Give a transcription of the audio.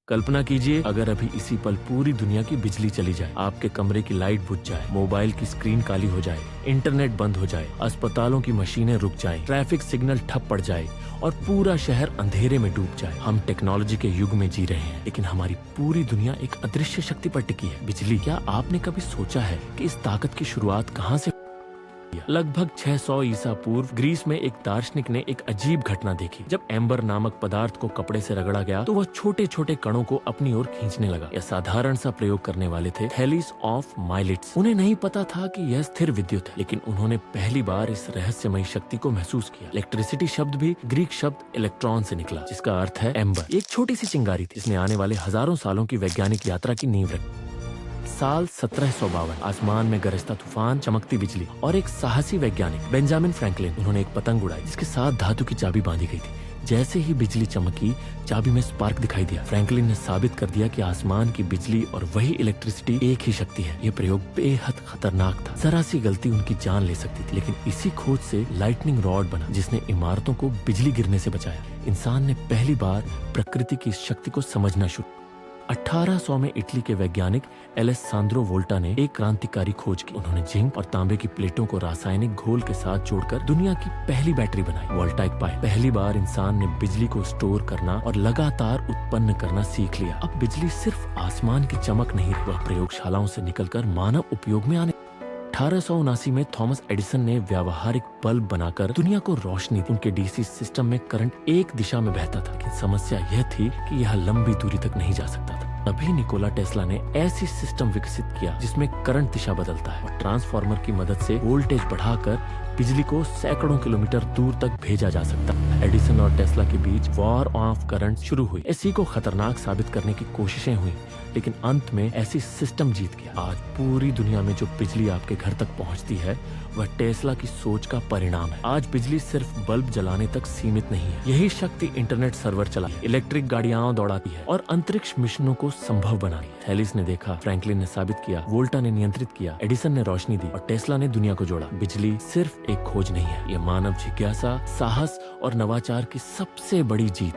कल्पना कीजिए अगर अभी इसी पल पूरी दुनिया की बिजली चली जाए, आपके कमरे की लाइट बुझ जाए, मोबाइल की स्क्रीन काली हो जाए, इंटरनेट बंद हो जाए, अस्पतालों की मशीनें रुक जाएं, ट्रैफिक सिग्नल ठप पड़ जाए और पूरा शहर अंधेरे में डूब जाए। हम टेक्नोलॉजी के युग में जी रहे हैं, लेकिन हमारी पूरी दुनिया एक अदृश्य शक्ति पर टिकी है, बिजली। क्या आपने कभी सोचा है कि इस ताकत की शुरुआत कहाँ से? लगभग 600 ईसा पूर्व ग्रीस में एक दार्शनिक ने एक अजीब घटना देखी। जब एम्बर नामक पदार्थ को कपड़े से रगड़ा गया तो वह छोटे छोटे कणों को अपनी ओर खींचने लगा। यह साधारण सा प्रयोग करने वाले थे थैलिस ऑफ माइलेट्स। उन्हें नहीं पता था कि यह स्थिर विद्युत है, लेकिन उन्होंने पहली बार इस रहस्यमयी शक्ति को महसूस किया। इलेक्ट्रिसिटी शब्द भी ग्रीक शब्द इलेक्ट्रॉन से निकला, जिसका अर्थ है एम्बर। एक छोटी सी चिंगारी थी जिसने आने वाले हजारों सालों की वैज्ञानिक यात्रा की नींव रखी। साल 1752, आसमान में गरजता तूफान, चमकती बिजली और एक साहसी वैज्ञानिक बेंजामिन फ्रैंकलिन। उन्होंने एक पतंग उड़ाई जिसके साथ धातु की चाबी बांधी गई थी। जैसे ही बिजली चमकी, चाबी में स्पार्क दिखाई दिया। फ्रैंकलिन ने साबित कर दिया कि आसमान की बिजली और वही इलेक्ट्रिसिटी एक ही शक्ति है। यह प्रयोग बेहद खतरनाक था। जरा सी गलती उनकी जान ले सकती थी, लेकिन इसी खोज से लाइटनिंग रॉड बना, जिसने इमारतों को बिजली गिरने से बचाया। इंसान ने पहली बार प्रकृति की इस शक्ति को समझना शुरू। 1800 में इटली के वैज्ञानिक एलेसांद्रो वोल्टा ने एक क्रांतिकारी खोज की। उन्होंने जिंक और तांबे की प्लेटों को रासायनिक घोल के साथ जोड़कर दुनिया की पहली बैटरी बनाई, वोल्टाइक पाए। पहली बार इंसान ने बिजली को स्टोर करना और लगातार उत्पन्न करना सीख लिया। अब बिजली सिर्फ आसमान की चमक नहीं, वह प्रयोगशालाओं से निकलकर मानव उपयोग में आने। 1879 में थॉमस एडिसन ने व्यावहारिक बल्ब बनाकर दुनिया को रोशनी दी। उनके डीसी सिस्टम में करंट एक दिशा में बहता था, लेकिन समस्या यह थी कि यह लंबी दूरी तक नहीं जा सकता था। तभी निकोला टेस्ला ने ऐसी सिस्टम विकसित किया जिसमें करंट दिशा बदलता है और ट्रांसफार्मर की मदद से वोल्टेज बढ़ाकर बिजली को सैकड़ों किलोमीटर दूर तक भेजा जा सकता है। एडिसन और टेस्ला के बीच वॉर ऑफ करंट शुरू हुई। इसी को खतरनाक साबित करने की कोशिशें हुई, लेकिन अंत में ऐसी सिस्टम जीत गया। आज पूरी दुनिया में जो बिजली आपके घर तक पहुंचती है, वह टेस्ला की सोच का परिणाम है। आज बिजली सिर्फ बल्ब जलाने तक सीमित नहीं है। यही शक्ति इंटरनेट सर्वर चलाती है, इलेक्ट्रिक गाड़ियां दौड़ाती है और अंतरिक्ष मिशनों को संभव बना रही है। थैलिस ने देखा, फ्रैंकलिन ने साबित किया, वोल्टा ने नियंत्रित किया, एडिसन ने रोशनी दी और टेस्ला ने दुनिया को जोड़ा। बिजली सिर्फ एक खोज नहीं है, ये मानव जिज्ञासा, साहस और नवाचार की सबसे बड़ी जीत।